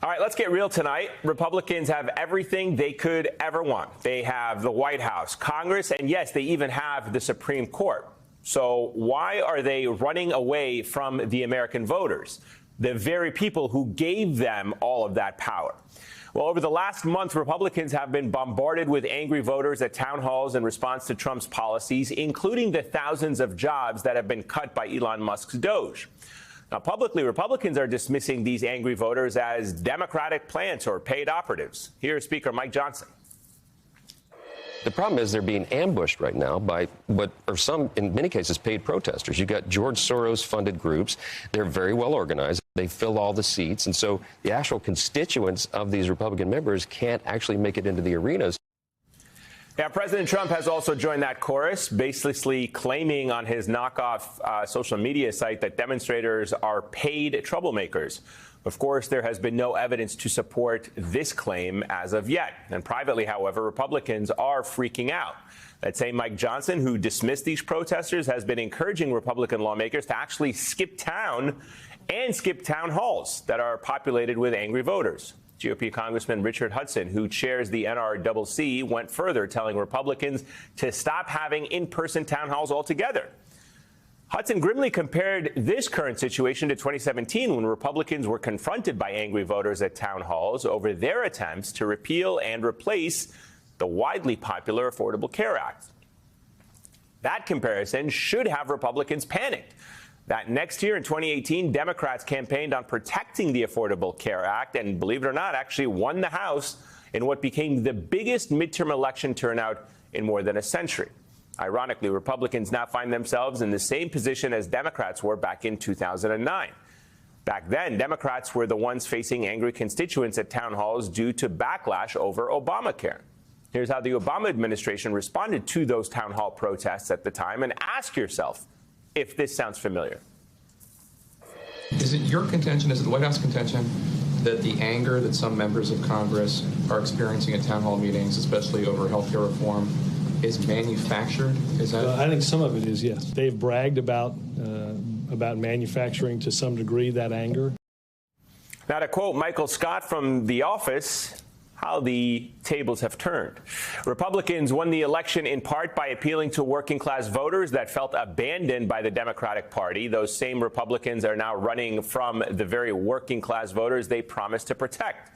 All right, let's get real tonight. Republicans have everything they could ever want. They have the White House, Congress, and yes, they even have the Supreme Court. So why are they running away from the American voters, the very people who gave them all of that power? Well, over the last month, Republicans have been bombarded with angry voters at town halls in response to Trump's policies, including the thousands of jobs that have been cut by Elon Musk's Doge. Now, publicly, Republicans are dismissing these angry voters as Democratic plants or paid operatives. Here's Speaker Mike Johnson. The problem is they're being ambushed right now by what are some, in many cases, paid protesters. You've got George Soros-funded groups. They're very well organized. They fill all the seats. And so the actual constituents of these Republican members can't actually make it into the arenas. Yeah, President Trump has also joined that chorus, basically claiming on his knockoff social media site that demonstrators are paid troublemakers. Of course, there has been no evidence to support this claim as of yet. And privately, however, Republicans are freaking out. That same Mike Johnson, who dismissed these protesters, has been encouraging Republican lawmakers to actually skip town and skip town halls that are populated with angry voters. GOP Congressman Richard Hudson, who chairs the NRCC, went further, telling Republicans to stop having in-person town halls altogether. Hudson grimly compared this current situation to 2017, when Republicans were confronted by angry voters at town halls over their attempts to repeal and replace the widely popular Affordable Care Act. That comparison should have Republicans panicked. That next year in 2018, Democrats campaigned on protecting the Affordable Care Act and, believe it or not, actually won the House in what became the biggest midterm election turnout in more than a century. Ironically, Republicans now find themselves in the same position as Democrats were back in 2009. Back then, Democrats were the ones facing angry constituents at town halls due to backlash over Obamacare. Here's how the Obama administration responded to those town hall protests at the time, and ask yourself if this sounds familiar. Is it your contention, is it the White House contention, that the anger that some members of Congress are experiencing at town hall meetings, especially over health care reform, is manufactured? Is that? I think some of it is, yes. They've bragged about manufacturing to some degree that anger. Now, to quote Michael Scott from The Office, how the tables have turned. Republicans won the election in part by appealing to working-class voters that felt abandoned by the Democratic Party. Those same Republicans are now running from the very working-class voters they promised to protect.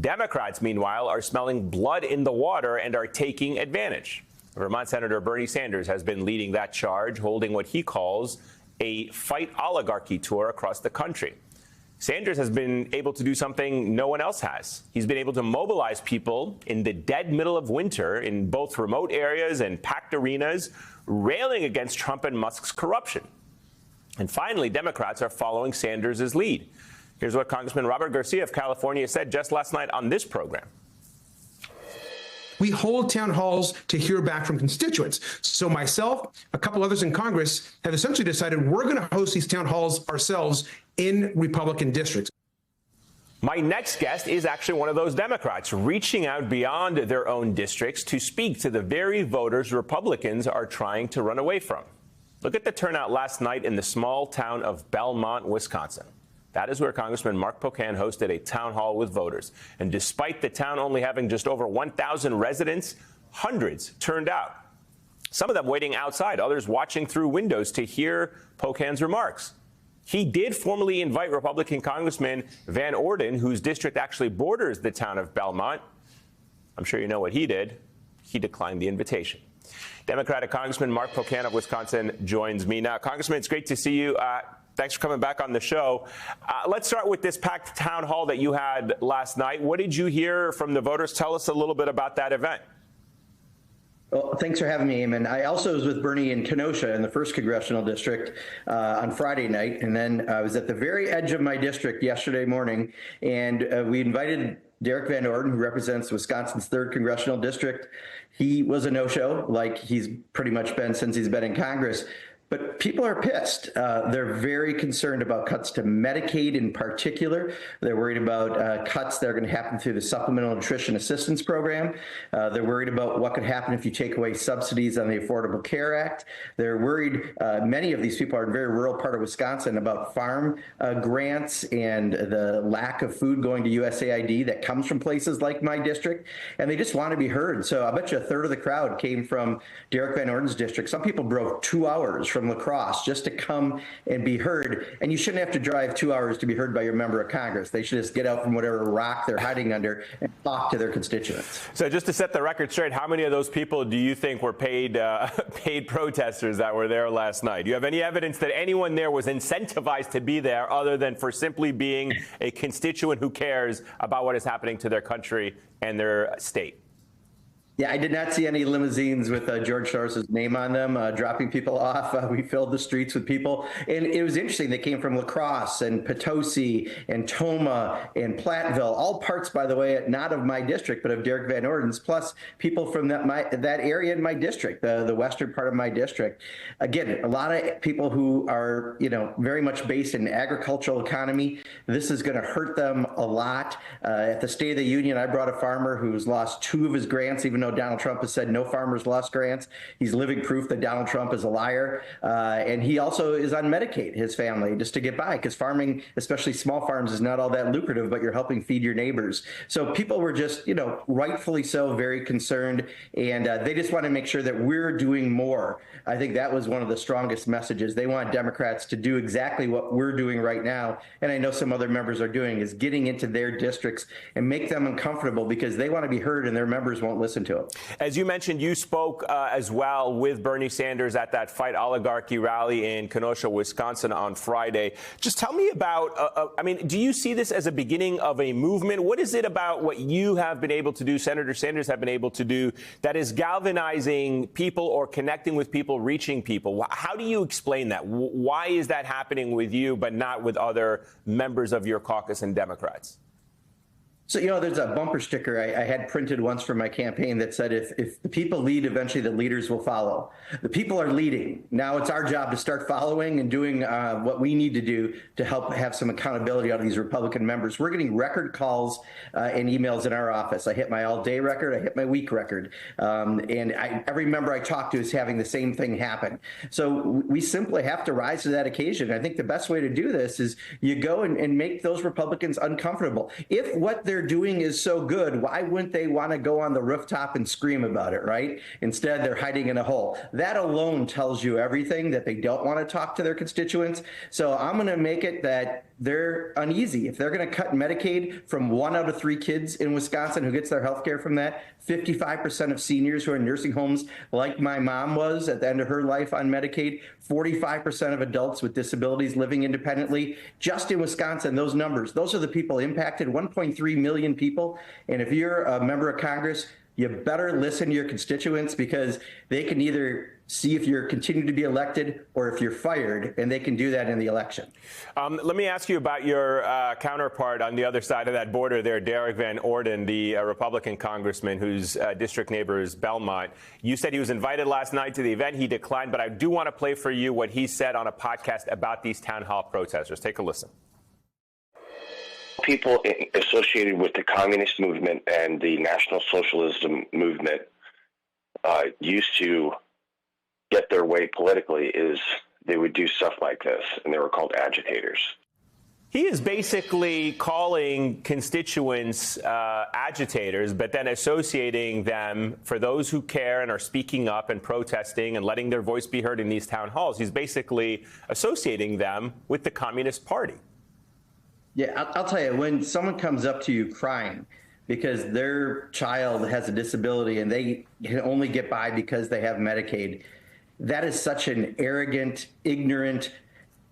Democrats, meanwhile, are smelling blood in the water and are taking advantage. Vermont Senator Bernie Sanders has been leading that charge, holding what he calls a fight oligarchy tour across the country. Sanders has been able to do something no one else has. He's been able to mobilize people in the dead middle of winter in both remote areas and packed arenas, railing against Trump and Musk's corruption. And finally, Democrats are following Sanders' lead. Here's what Congressman Robert Garcia of California said just last night on this program. We hold town halls to hear back from constituents. So myself, a couple others in Congress have essentially decided we're going to host these town halls ourselves in Republican districts. My next guest is actually one of those Democrats reaching out beyond their own districts to speak to the very voters Republicans are trying to run away from. Look at the turnout last night in the small town of Belmont, Wisconsin. That is where Congressman Mark Pocan hosted a town hall with voters. And despite the town only having just over 1,000 residents, hundreds turned out. Some of them waiting outside, others watching through windows to hear Pocan's remarks. He did formally invite Republican Congressman Van Orden, whose district actually borders the town of Belmont. I'm sure you know what he did. He declined the invitation. Democratic Congressman Mark Pocan of Wisconsin joins me now. Congressman, it's great to see you. Thanks for coming back on the show. Let's start with this packed town hall that you had last night. What did you hear from the voters? Tell us a little bit about that event. Well, thanks for having me, Eamon. I also was with Bernie in Kenosha in the 1st Congressional District on Friday night, and then I was at the very edge of my district yesterday morning, and we invited Derek Van Orden, who represents Wisconsin's 3rd Congressional District. He was a no-show, like he's pretty much been since he's been in Congress. But people are pissed. They're very concerned about cuts to Medicaid in particular. They're worried about cuts that are going to happen through the Supplemental Nutrition Assistance Program. They're worried about what could happen if you take away subsidies on the Affordable Care Act. They're worried, many of these people are in a very rural part of Wisconsin, about farm grants and the lack of food going to USAID that comes from places like my district. And they just want to be heard. So I bet you a third of the crowd came from Derek Van Orden's district. Some people drove 2 hours from La Crosse just to come and be heard. And you shouldn't have to drive 2 hours to be heard by your member of Congress. They should just get out from whatever rock they're hiding under and talk to their constituents. So just to set the record straight, how many of those people do you think were paid protesters that were there last night? Do you have any evidence that anyone there was incentivized to be there other than for simply being a constituent who cares about what is happening to their country and their state? Yeah, I did not see any limousines with George Soros's name on them, dropping people off. We filled the streets with people. And it was interesting. They came from La Crosse and Potosi and Toma and Platteville, all parts, by the way, not of my district, but of Derek Van Orden's, plus people from that area in my district, the western part of my district. Again, a lot of people who are, very much based in agricultural economy. This is going to hurt them a lot. At the State of the Union, I brought a farmer who's lost 2 of his grants, even though Donald Trump has said no farmers lost grants. He's living proof that Donald Trump is a liar. And he also is on Medicaid, his family, just to get by, because farming, especially small farms, is not all that lucrative, but you're helping feed your neighbors. So people were just, rightfully so, very concerned. And they just want to make sure that we're doing more. I think that was one of the strongest messages. They want Democrats to do exactly what we're doing right now. And I know some other members are doing, is getting into their districts and make them uncomfortable, because they want to be heard and their members won't listen to them. As you mentioned, you spoke as well with Bernie Sanders at that Fight Oligarchy rally in Kenosha, Wisconsin on Friday. Just tell me about, do you see this as a beginning of a movement? What is it about what you have been able to do, Senator Sanders have been able to do, that is galvanizing people or connecting with people, reaching people? How do you explain that? Why is that happening with you but not with other members of your caucus and Democrats? So, there's a bumper sticker I had printed once for my campaign that said, if the people lead, eventually the leaders will follow. The people are leading. Now it's our job to start following and doing what we need to do to help have some accountability out of these Republican members. We're getting record calls and emails in our office. I hit my all-day record. I hit my week record. Every member I talk to is having the same thing happen. So we simply have to rise to that occasion. I think the best way to do this is you go and make those Republicans uncomfortable. If what they're doing is so good, why wouldn't they want to go on the rooftop and scream about it, right? Instead, they're hiding in a hole. That alone tells you everything, that they don't want to talk to their constituents. So I'm going to make it that they're uneasy. If they're going to cut Medicaid from 1 out of 3 kids in Wisconsin who gets their health care from that, 55% of seniors who are in nursing homes, like my mom was at the end of her life on Medicaid, 45% of adults with disabilities living independently. Just in Wisconsin, those numbers, those are the people impacted, 1.3 million people. And if you're a member of Congress, you better listen to your constituents, because they can either see if you're continuing to be elected or if you're fired, and they can do that in the election. Let me ask you about your counterpart on the other side of that border there, Derek Van Orden, the Republican congressman whose district neighbor is Belmont. You said he was invited last night to the event. He declined, but I do want to play for you what he said on a podcast about these town hall protesters. Take a listen. People associated with the communist movement and the National Socialism movement used to get their way politically is they would do stuff like this, and they were called agitators. He is basically calling constituents agitators, but then associating them, for those who care and are speaking up and protesting and letting their voice be heard in these town halls, he's basically associating them with the Communist Party. Yeah, I'll tell you, when someone comes up to you crying because their child has a disability and they can only get by because they have Medicaid, that is such an arrogant, ignorant,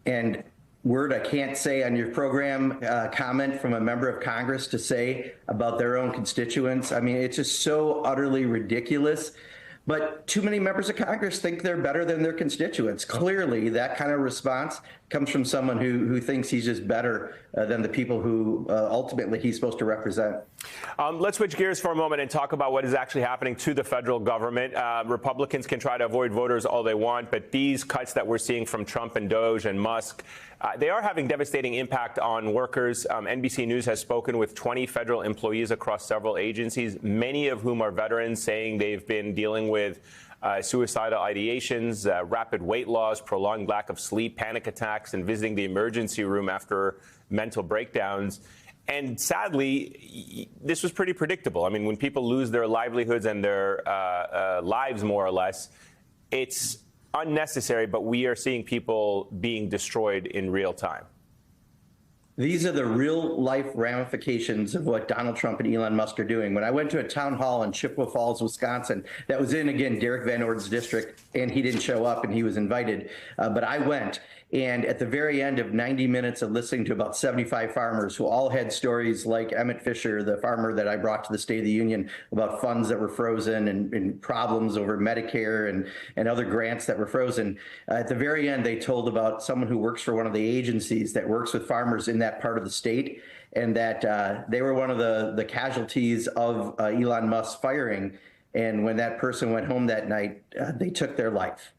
and word I can't say on your program comment from a member of Congress to say about their own constituents. I mean, it's just so utterly ridiculous. But too many members of Congress think they're better than their constituents. Clearly, that kind of response comes from someone who thinks he's just better than the people who ultimately he's supposed to represent. Let's switch gears for a moment and talk about what is actually happening to the federal government. Republicans can try to avoid voters all they want, but these cuts that we're seeing from Trump and Doge and Musk, they are having devastating impact on workers. NBC News has spoken with 20 federal employees across several agencies, many of whom are veterans, saying they've been dealing with suicidal ideations, rapid weight loss, prolonged lack of sleep, panic attacks, and visiting the emergency room after mental breakdowns. And sadly, this was pretty predictable. I mean, when people lose their livelihoods and their lives, more or less, it's unnecessary, but we are seeing people being destroyed in real time. These are the real life ramifications of what Donald Trump and Elon Musk are doing. When I went to a town hall in Chippewa Falls, Wisconsin, that was in, again, Derek Van Orden's district, and he didn't show up and he was invited. But I went. And at the very end of 90 minutes of listening to about 75 farmers who all had stories like Emmett Fisher, the farmer that I brought to the State of the Union, about funds that were frozen and problems over Medicare and other grants that were frozen. At the very end, they told about someone who works for one of the agencies that works with farmers in that part of the state, and that they were one of the casualties of Elon Musk's firing. And when that person went home that night, they took their life.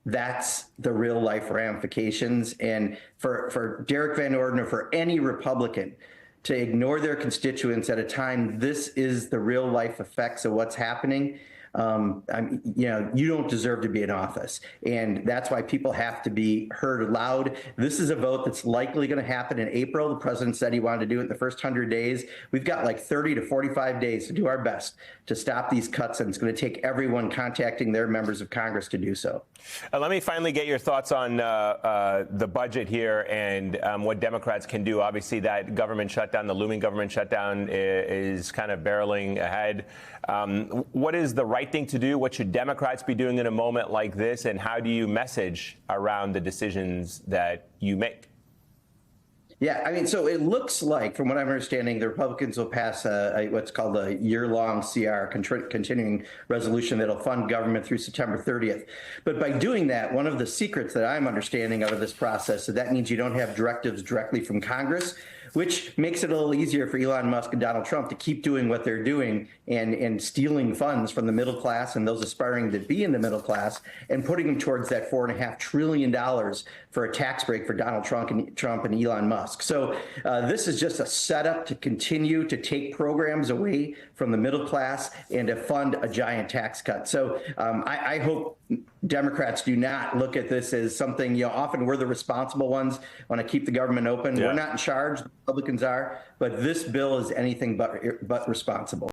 That's the real life ramifications. And for Derek Van Orden or for any Republican to ignore their constituents at a time, this is the real life effects of what's happening. You don't deserve to be in office. And that's why people have to be heard loud. This is a vote that's likely going to happen in April. The president said he wanted to do it in the first 100 days. We've got like 30 to 45 days to do our best to stop these cuts, and it's going to take everyone contacting their members of Congress to do so. Let me finally get your thoughts on the budget here and what Democrats can do. Obviously, that government shutdown, the looming government shutdown, is kind of barreling ahead. What is the right thing to do? What should Democrats be doing in a moment like this? And how do you message around the decisions that you make? Yeah, I mean, so it looks like, from what I'm understanding, the Republicans will pass what's called a year-long CR, continuing resolution, that'll fund government through September 30th. But by doing that, one of the secrets that I'm understanding out of this process is that means you don't have directives directly from Congress, which makes it a little easier for Elon Musk and Donald Trump to keep doing what they're doing and stealing funds from the middle class and those aspiring to be in the middle class and putting them towards that $4.5 trillion for a tax break for Donald Trump and Elon Musk. So this is just a setup to continue to take programs away from the middle class and to fund a giant tax cut. So I hope Democrats do not look at this as something, often we're the responsible ones, want to keep the government open. Yeah. We're not in charge, the Republicans are, but this bill is anything but responsible.